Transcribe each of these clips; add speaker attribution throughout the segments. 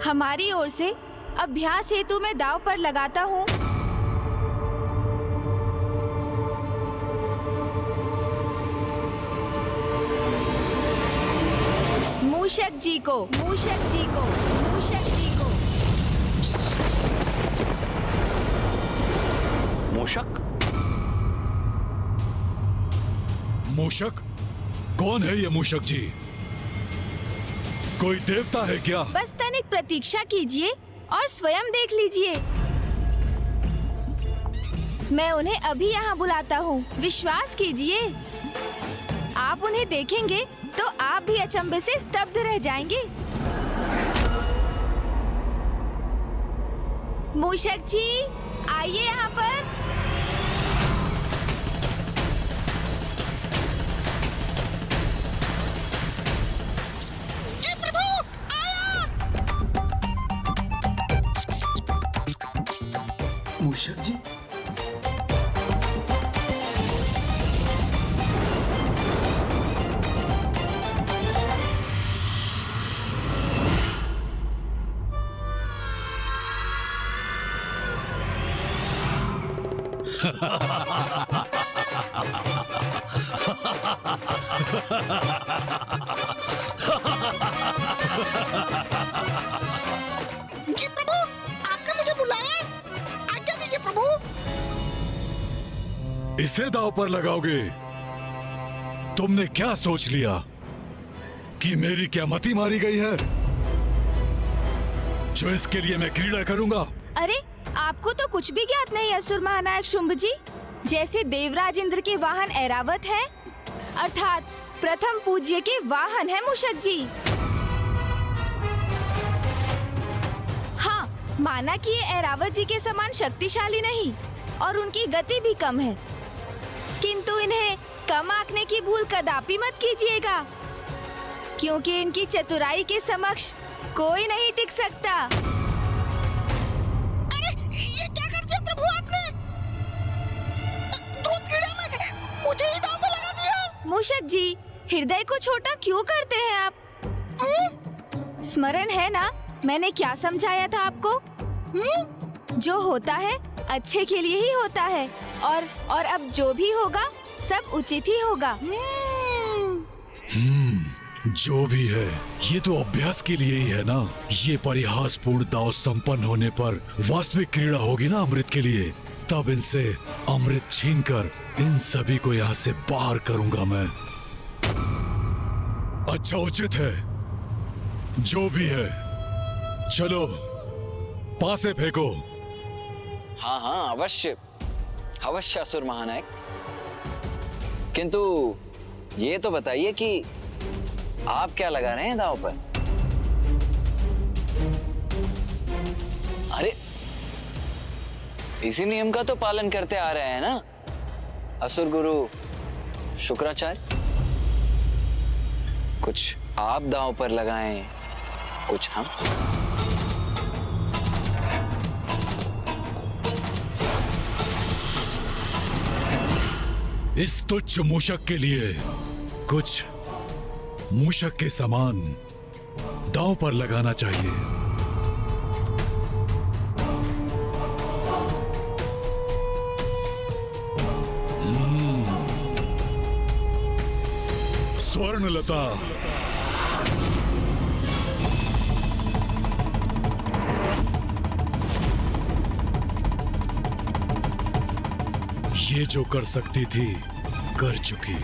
Speaker 1: हमारी ओर से अभ्यास हेतु मैं दांव पर लगाता हूँ। मूषक जी को, मूषक जी को, मूषक जी को।
Speaker 2: मूषक?
Speaker 3: मूषक? कौन है ये मूषक जी? कोई देवता है क्या?
Speaker 1: बस तनिक प्रतीक्षा कीजिए और स्वयं देख लीजिए। मैं उन्हें अभी यहाँ बुलाता हूँ, विश्वास कीजिए। आप उन्हें देखेंगे तो आप भी अचंभे से स्तब्ध रह जाएंगे। मूषक जी, आइए यहाँ पर।
Speaker 4: जी प्रभु, आया।
Speaker 5: मूषक जी,
Speaker 4: जी प्रभु, आपने मुझे बुलाया, आज्ञा दीजिए प्रभु।
Speaker 3: इसे दांव पर लगाओगे? तुमने क्या सोच लिया कि मेरी क्या मति मारी गई है जो इसके लिए मैं क्रीड़ा करूंगा?
Speaker 1: अरे, आपको तो कुछ भी ज्ञात नहीं असुर महानायक शुंभ जी। जैसे देवराज इंद्र के वाहन ऐरावत हैं, अर्थात प्रथम पूज्य के वाहन है मूषक जी। हाँ, माना कि ये ऐरावत जी के समान शक्तिशाली नहीं और उनकी गति भी कम है, किंतु इन्हें कम आंकने की भूल कदापि मत कीजिएगा, क्योंकि इनकी चतुराई के समक्ष कोई नहीं टिक सकता।
Speaker 4: अरे, ये क्या कर दिया प्रभु आपने? दूध क्रीड़ा में मुझे ही दांव पर लगा दिया।
Speaker 1: मूषक जी, हृदय को छोटा क्यों करते हैं आप? स्मरण है ना, मैंने क्या समझाया था आपको? जो होता है अच्छे के लिए ही होता है, और अब जो भी होगा सब उचित ही होगा।
Speaker 3: जो भी है, ये तो अभ्यास के लिए ही है ना। ये परिहासपूर्ण दांव संपन्न होने पर वास्तविक क्रीड़ा होगी ना अमृत के लिए। तब इनसे अमृत छीनकर इन सभी को यहाँ से बाहर करूंगा मैं। अच्छा, उचित है, जो भी है। चलो, पासे फेंको।
Speaker 2: हाँ हाँ, अवश्य अवश्य असुर महानायक। किंतु ये तो बताइए कि आप क्या लगा रहे हैं दांव पर? अरे, इसी नियम का तो पालन करते आ रहे हैं ना असुर गुरु शुक्राचार्य। कुछ आप दांव पर लगाएं, कुछ हम।
Speaker 3: इस तुच्छ मूषक के लिए कुछ मूषक के समान दांव पर लगाना चाहिए। स्वर्णलता, ये जो कर सकती थी कर चुकी।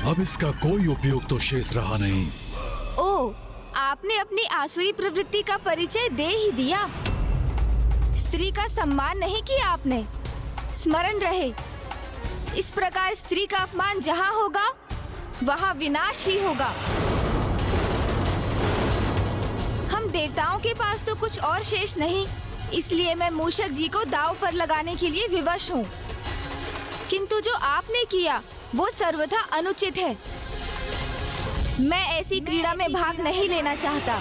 Speaker 3: अब इसका कोई उपयोग तो शेष रहा नहीं।
Speaker 1: ओ, आपने अपनी आसुरी प्रवृत्ति का परिचय दे ही दिया। स्त्री का सम्मान नहीं किया आपने। स्मरण रहे, इस प्रकार स्त्री का अपमान जहाँ होगा वहाँ विनाश ही होगा। हम देवताओं के पास तो कुछ और शेष नहीं, इसलिए मैं मूषक जी को दांव पर लगाने के लिए विवश हूँ। किंतु जो आपने किया वो सर्वथा अनुचित है। मैं ऐसी क्रीड़ा में भाग नहीं लेना चाहता।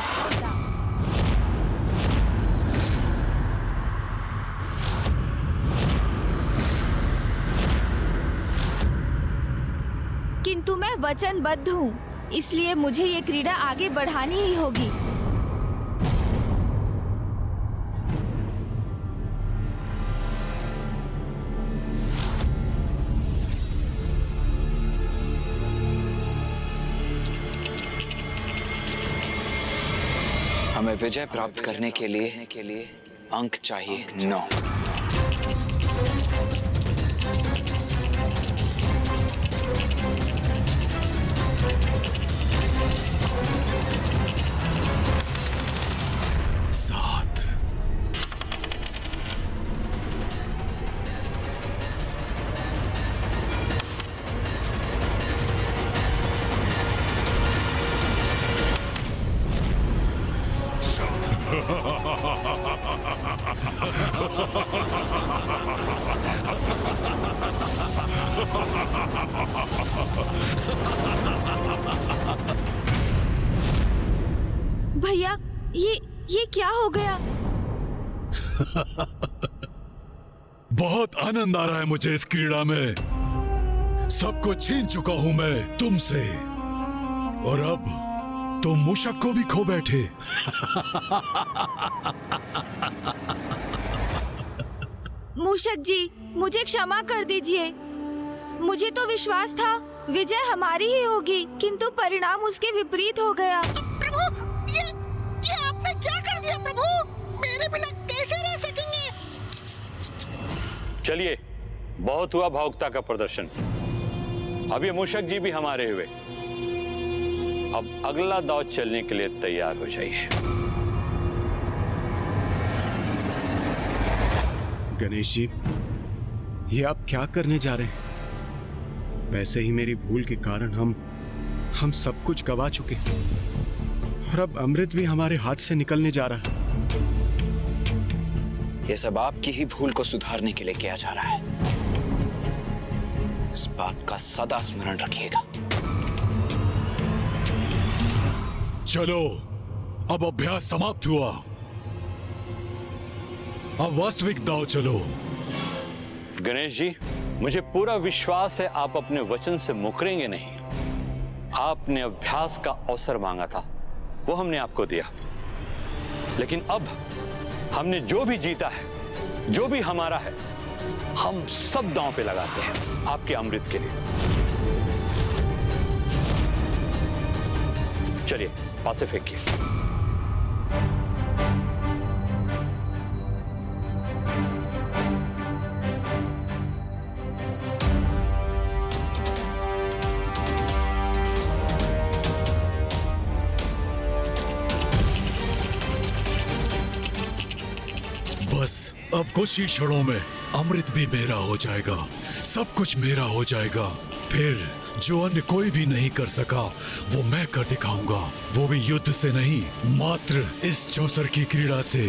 Speaker 1: किंतु मैं वचनबद्ध हूँ, इसलिए मुझे ये क्रीड़ा आगे बढ़ानी ही होगी।
Speaker 2: हमें विजय प्राप्त करने के लिए अंक चाहिए 9।
Speaker 1: भैया, ये क्या हो गया?
Speaker 3: बहुत आनंद आ रहा है मुझे इस क्रीड़ा में। सब कुछ छीन चुका हूं मैं तुमसे, और अब तुम मूषक को भी खो बैठे।
Speaker 1: मूषक जी, मुझे क्षमा कर दीजिए। मुझे तो विश्वास था विजय हमारी ही होगी, किंतु परिणाम उसके विपरीत हो गया।
Speaker 4: प्रभु, ये आपने क्या कर दिया प्रभु? मेरे बिना कैसे रह सकेंगे?
Speaker 5: चलिए, बहुत हुआ भावुकता का प्रदर्शन। अब ये मूषक जी भी हमारे हुए। अब अगला दांव चलने के लिए तैयार हो जाइए।
Speaker 6: गणेश जी, ये आप क्या करने जा रहे हैं? वैसे ही मेरी भूल के कारण हम सब कुछ गवा चुके हैं, और अब अमृत भी हमारे हाथ से निकलने जा रहा है।
Speaker 2: ये सब आपकी ही भूल को सुधारने के लिए किया जा रहा है। इस बात का सदा स्मरण रखिएगा।
Speaker 3: चलो, अब अभ्यास समाप्त हुआ। अब वास्तविक दांव चलो।
Speaker 5: गणेश जी, मुझे पूरा विश्वास है आप अपने वचन से मुकरेंगे नहीं। आपने अभ्यास का अवसर मांगा था, वो हमने आपको दिया। लेकिन अब हमने जो भी जीता है, जो भी हमारा है, हम सब दांव पे लगाते हैं आपके अमृत के लिए। चलिए, पासे फेंकिए।
Speaker 3: बस अब कुछ ही क्षणों में अमृत भी मेरा हो जाएगा, सब कुछ मेरा हो जाएगा। फिर जो अन्य कोई भी नहीं कर सका, वो मैं कर दिखाऊंगा। वो भी युद्ध से नहीं, मात्र इस चौसर की क्रीड़ा से।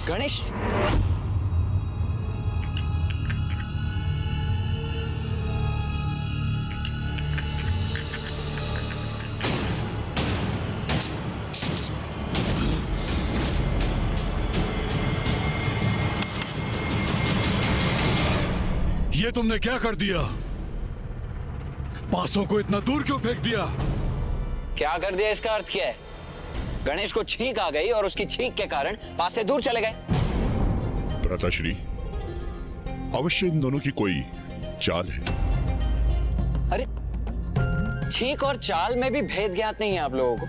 Speaker 2: गणेश,
Speaker 3: ये तुमने क्या कर दिया? पासों को इतना दूर क्यों फेंक दिया?
Speaker 2: क्या कर दिया इसका अर्थ क्या है? गणेश को छींक आ गई और उसकी छींक के कारण पास से दूर चले गए।
Speaker 7: भ्राताश्री, अवश्य इन दोनों की कोई चाल है।
Speaker 2: अरे, छींक और चाल में भी भेद ज्ञात नहीं है आप लोगों को।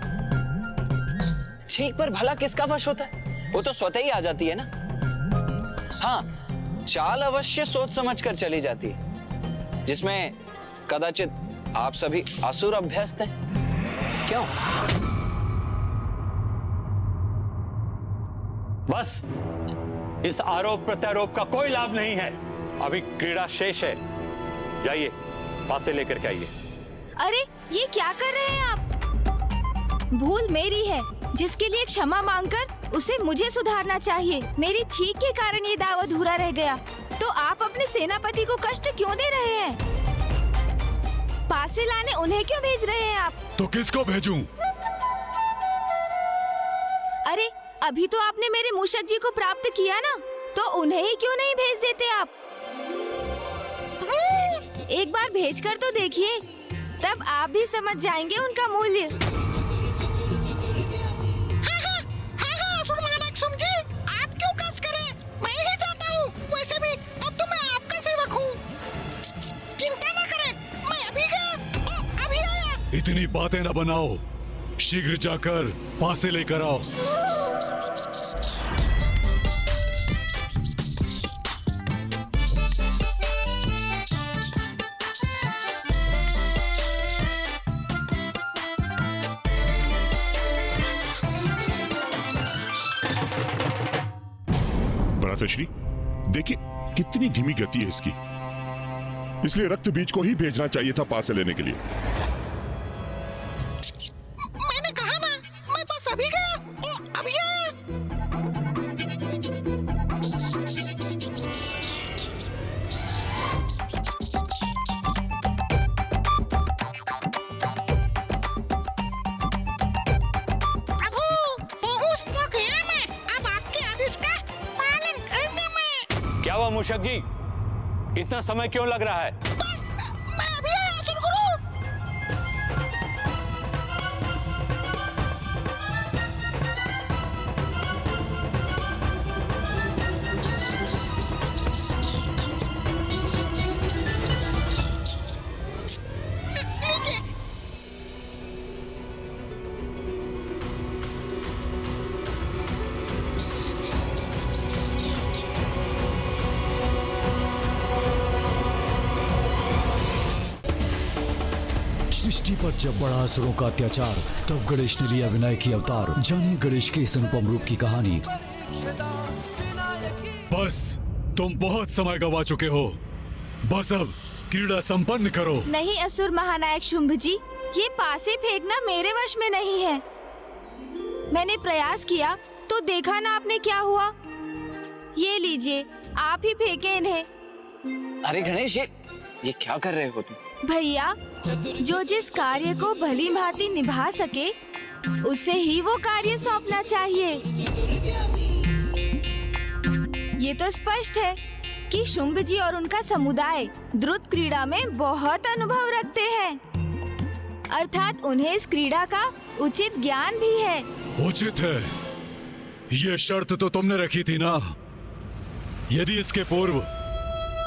Speaker 2: छींक पर भला किसका वश होता है? वो तो स्वतः ही आ जाती है ना। हाँ, चाल अवश्य सोच समझ कर चली जाती है, जिसमें कदाचित आप सभी असुर अभ्यस्त हैं। क्यों?
Speaker 5: बस, इस आरोप प्रत्यारोप का कोई लाभ नहीं है। अभी क्रीड़ा शेष है। जाइए, पासे लेकर के आइए।
Speaker 1: अरे, ये क्या कर रहे हैं आप? भूल मेरी है, जिसके लिए क्षमा मांगकर उसे मुझे सुधारना चाहिए। मेरी छींक के कारण ये दाव अधूरा रह गया। तो आप अपने सेनापति को कष्ट क्यों दे रहे हैं? पासे लाने उन्हें क्यों भेज रहे हैं आप?
Speaker 3: तो किसको भेजूं?
Speaker 1: अरे, अभी तो आपने मेरे मूषक जी को प्राप्त किया ना, तो उन्हें ही क्यों नहीं भेज देते आप? एक बार भेजकर तो देखिए, तब आप भी समझ जाएंगे उनका मूल्य।
Speaker 3: इतनी बातें न बनाओ, शीघ्र जाकर पासे लेकर आओ।
Speaker 7: भ्राताश्री, देखिए कितनी धीमी गति है इसकी, इसलिए रक्त बीज को ही भेजना चाहिए था पास लेने के लिए।
Speaker 4: मैंने कहा ना, मैं बस अभी गया और अभी आया। प्रभु, पहुंच तो गया मैं। अब आपके आदेश का पालन करूंगा मैं।
Speaker 5: क्या हुआ मूषक जी, इतना समय क्यों लग रहा है?
Speaker 4: बस मैं अभी आया असुर गुरु। लीजिए।
Speaker 3: सृष्टि पर जब बढ़ा असुरों का अत्याचार, तब गणेश ने लिया विनायकी अवतार। जानिए गणेश के इस अनुपम रूप की कहानी। बस तुम बहुत समय गवा चुके हो, बस अब क्रीड़ा संपन्न करो।
Speaker 1: नहीं असुर महानायक शुंभ जी, ये पासे फेंकना मेरे वश में नहीं है। मैंने प्रयास किया तो देखा ना आपने क्या हुआ। ये लीजिए, आप ही फेंके इन्हें।
Speaker 2: अरे गणेश, ये क्या कर रहे हो तुम?
Speaker 1: भैया, जो जिस कार्य को भली भांति निभा सके उसे ही वो कार्य सौंपना चाहिए। ये तो स्पष्ट है कि शुंभ जी और उनका समुदाय द्रुत क्रीड़ा में बहुत अनुभव रखते हैं, अर्थात उन्हें इस क्रीड़ा का उचित ज्ञान भी है।
Speaker 3: उचित है, ये शर्त तो तुमने रखी थी ना। यदि इसके पूर्व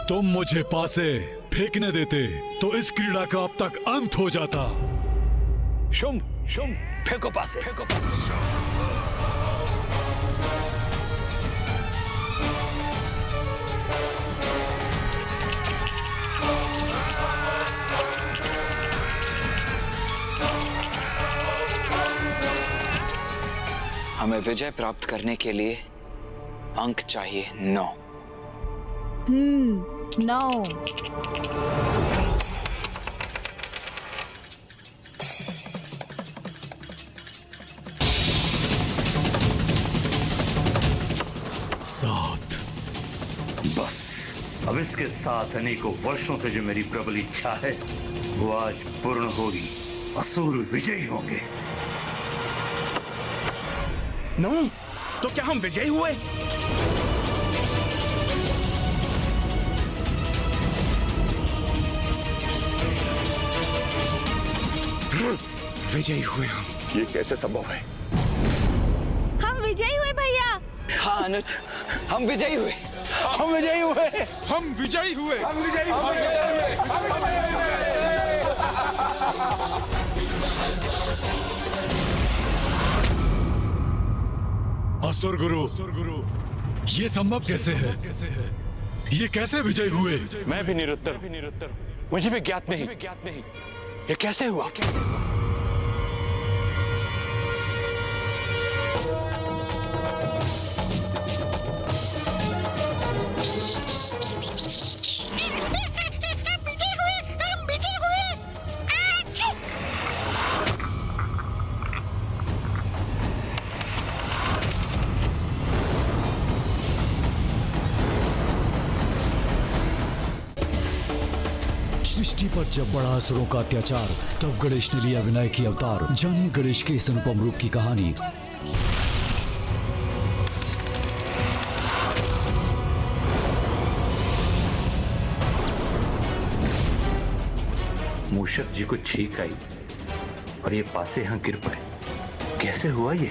Speaker 3: तुम मुझे पासे फेंकने देते तो इस क्रीड़ा का अब तक अंत हो जाता।
Speaker 5: शुंभ, शुंभ, फेंको पासे, फेंको पासे।
Speaker 2: हमें विजय प्राप्त करने के लिए अंक चाहिए 9।
Speaker 1: 9।
Speaker 8: बस अब इसके साथ अनेकों वर्षों से जो मेरी प्रबल इच्छा है वो आज पूर्ण होगी। असुर विजयी होंगे।
Speaker 9: 9? तो क्या हम विजयी हुए?
Speaker 6: विजयी हुए हम।
Speaker 7: ये कैसे संभव है?
Speaker 1: हम विजयी हुए भैया।
Speaker 2: हाँ अनुज, हम विजयी हुए।
Speaker 9: हम विजयी हुए।
Speaker 6: हम विजयी हुए।
Speaker 9: हम विजयी हुए।
Speaker 3: असुर गुरु, ये संभव कैसे है? ये कैसे विजयी हुए?
Speaker 5: मैं भी निरुत्तर हूं। मुझे भी ज्ञात नहीं। ये कैसे हुआ?
Speaker 3: सृष्टि पर जब बढ़ा असुरों का अत्याचार, तब गणेश ने लिया विनायकी अवतार। जानिए गणेश के इस अनुपम रूप की कहानी।
Speaker 8: मूषक जी को छींक आई और ये पासे यहां गिर पड़े। कैसे हुआ ये?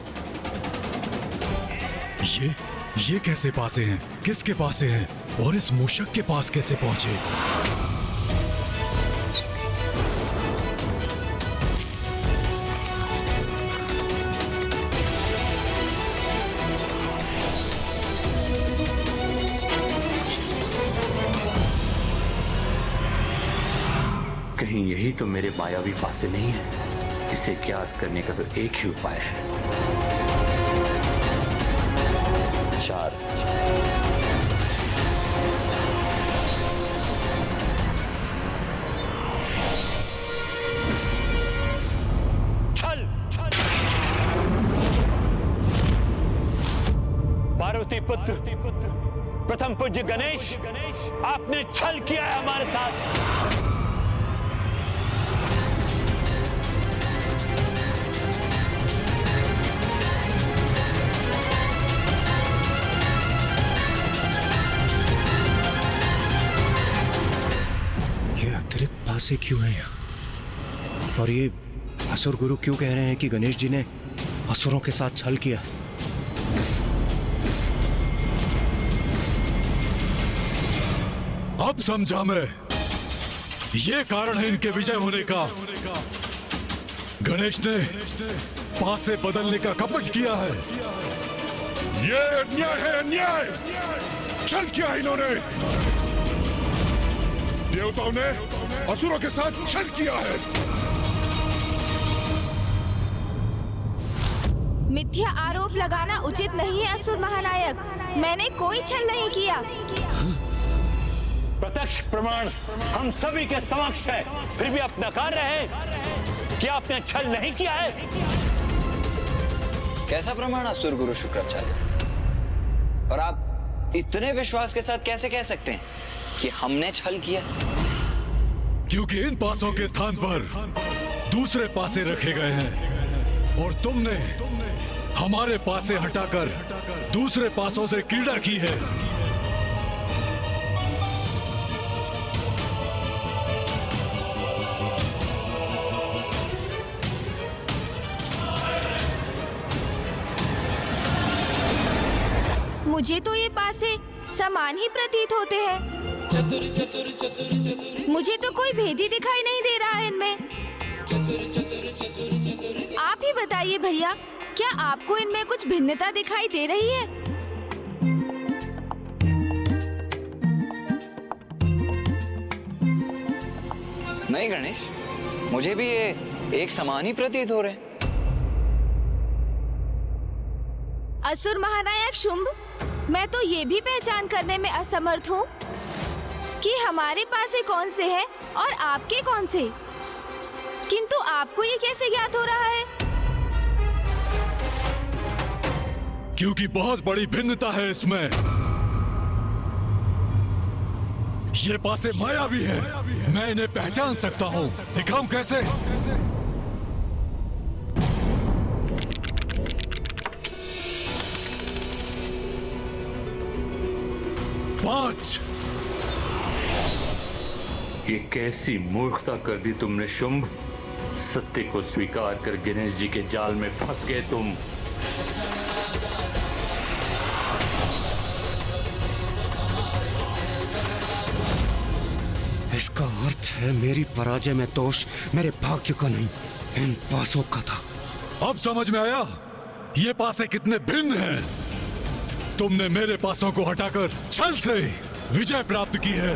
Speaker 3: ये कैसे पासे हैं? किसके पासे हैं? और इस मूषक के पास कैसे पहुंचे?
Speaker 8: तो मेरे मायावी पासे नहीं है। इसे ज्ञात करने का तो एक ही उपाय है।
Speaker 2: 4
Speaker 5: छल पार्वती पुत्र प्रथम पूज्य गणेश, आपने छल किया है हमारे साथ।
Speaker 6: ये अतिरिक्त पासे क्यों है यहाँ? और ये असुर गुरु क्यों कह रहे हैं कि गणेश जी ने असुरों के साथ छल किया?
Speaker 3: अब समझा मैं, ये कारण है इनके विजय होने का। गणेश ने पासे बदलने का कपट किया है।
Speaker 7: ये अन्याय है, अन्याय। छल किया इन्होंने। देवताओं ने असुरों के साथ छल किया है।
Speaker 1: मिथ्या आरोप लगाना उचित नहीं है असुर महानायक। मैंने कोई छल नहीं किया।
Speaker 5: प्रत्यक्ष प्रमाण हम सभी के समक्ष है, फिर भी आप नकार रहे हैं कि आपने छल नहीं किया है।
Speaker 2: कैसा प्रमाण असुर गुरु शुक्राचार्य? और आप इतने विश्वास के साथ कैसे कह सकते हैं कि हमने छल किया?
Speaker 3: क्योंकि इन पासों के स्थान पर दूसरे पासे रखे गए हैं और तुमने हमारे पासे हटाकर दूसरे पासों से क्रीड़ा की है।
Speaker 1: मुझे तो ये पासे समान ही प्रतीत होते हैं। मुझे तो कोई भेद ही दिखाई नहीं दे रहा है इनमें। आप ही बताइए भैया, क्या आपको इनमें कुछ भिन्नता दिखाई दे रही है?
Speaker 2: नहीं गणेश, मुझे भी ये एक समान ही प्रतीत हो रहे हैं।
Speaker 1: असुर महानायक शुंभ, मैं तो ये भी पहचान करने में असमर्थ हूँ कि हमारे पासे कौन से हैं और आपके कौन से। किंतु आपको ये कैसे ज्ञात हो रहा है?
Speaker 3: क्योंकि बहुत बड़ी भिन्नता है इसमें। ये पासे मायावी है, मैं इन्हें पहचान सकता हूँ। दिखाऊं कैसे? पांच।
Speaker 8: ये कैसी मूर्खता कर दी तुमने शुंभ। सत्य को स्वीकार कर गणेश जी के जाल में फंस गए तुम।
Speaker 6: इसका अर्थ है मेरी पराजय में दोष मेरे भाग्य का नहीं, इन पासों का था।
Speaker 3: अब समझ में आया ये पासे कितने भिन्न हैं। तुमने मेरे पासों को हटाकर छल से विजय प्राप्त की है।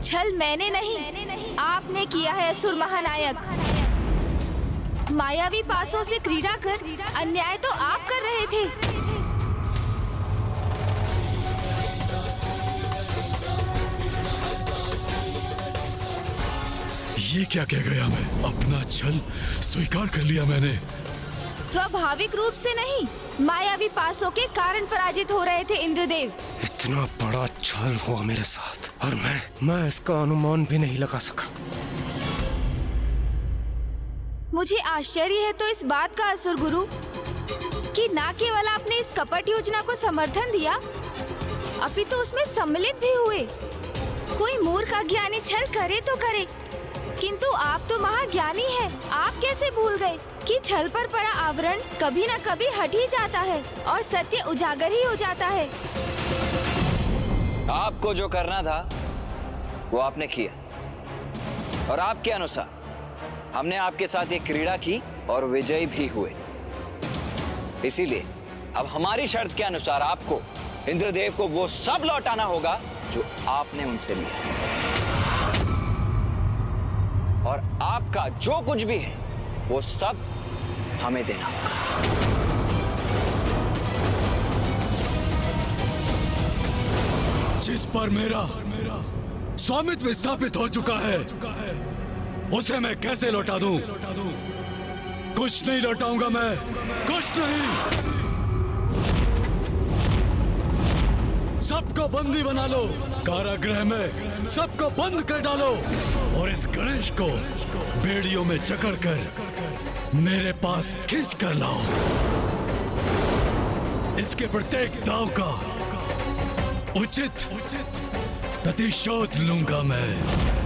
Speaker 1: छल मैंने नहीं, आपने किया है असुर महानायक। मायावी पासों से क्रीड़ा कर अन्याय तो आप कर रहे थे।
Speaker 3: ये क्या कह गया मैं? अपना छल स्वीकार कर लिया मैंने।
Speaker 1: स्वाभाविक रूप से नहीं, मायावी पासों के कारण पराजित हो रहे थे इंद्रदेव।
Speaker 6: इतना बड़ा छल हुआ मेरे साथ और मैं इसका अनुमान भी नहीं लगा सका।
Speaker 1: मुझे आश्चर्य है तो इस बात का असुर गुरु कि न केवल आपने इस कपट योजना को समर्थन दिया, अपितु उसमें सम्मिलित भी हुए। कोई मूर्ख अज्ञानी छल करे तो करे, किंतु आप तो महाज्ञानी हैं। आप कैसे भूल गए कि छल पर पड़ा आवरण कभी न कभी हट ही जाता है और सत्य उजागर ही हो जाता है।
Speaker 2: आपको जो करना था वो आपने किया और आपके अनुसार हमने आपके साथ एक क्रीड़ा की और विजयी भी हुए। इसीलिए अब हमारी शर्त के अनुसार आपको इंद्रदेव को वो सब लौटाना होगा जो आपने उनसे लिया, और आपका जो कुछ भी है वो सब हमें देना होगा।
Speaker 3: जिस पर मेरा स्वामित्व स्थापित हो चुका है उसे मैं कैसे लौटा दूं? कुछ नहीं लौटाऊंगा मैं, कुछ नहीं। सबको बंदी बना लो, कारागृह में सबको बंद कर डालो और इस गणेश को बेड़ियों में जकड़कर मेरे पास खींच कर लाओ। इसके प्रत्येक दाव का उचित प्रतिशोध लूंगा मैं।